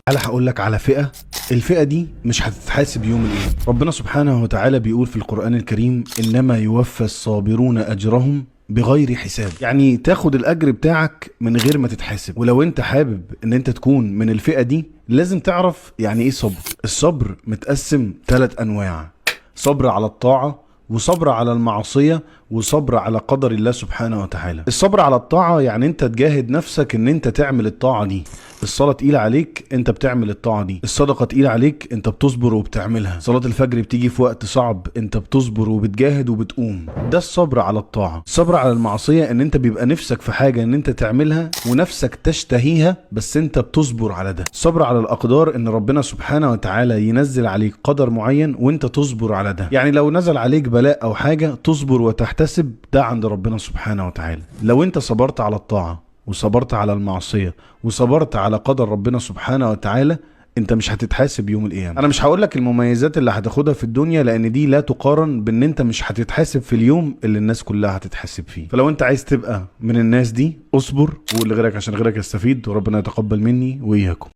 انا هقول لك على فئة، الفئة دي مش هتتحاسب يوم القيامة. ربنا سبحانه وتعالى بيقول في القرآن الكريم: إنما يوفى الصابرون أجرهم بغير حساب. يعني تاخد الأجر بتاعك من غير ما تتحاسب. ولو انت حابب ان انت تكون من الفئة دي لازم تعرف يعني ايه صبر. الصبر متقسم 3 أنواع: صبر على الطاعة، وصبر على المعصية، وصبر على قدر الله سبحانه وتعالى. الصبر على الطاعة يعني انت تجاهد نفسك ان انت تعمل الطاعة دي. الصلاة تقيلة عليك، انت بتعمل الطاعة دي. الصدقة تقيلة عليك، انت بتصبر وبتعملها. صلاة الفجر بتيجي في وقت صعب، انت بتصبر وبتجاهد وبتقوم. ده الصبر على الطاعة. الصبر على المعصية ان انت بيبقى نفسك في حاجة ان انت تعملها ونفسك تشتهيها بس انت بتصبر على ده. الصبر على الأقدار ان ربنا سبحانه وتعالى ينزل عليك قدر معين وانت تصبر على ده. يعني لو نزل عليك بلاء او حاجة تصبر وتحتسب، ده عند ربنا سبحانه وتعالى. لو انت صبرت على الطاعة وصبرت على المعصية وصبرت على قدر ربنا سبحانه وتعالى، انت مش هتتحاسب يوم القيامة. انا مش هقولك المميزات اللي هتاخدها في الدنيا لان دي لا تقارن بان انت مش هتتحاسب في اليوم اللي الناس كلها هتتحاسب فيه. فلو انت عايز تبقى من الناس دي اصبر وقول لغيرك عشان غيرك يستفيد، وربنا يتقبل مني واياكم.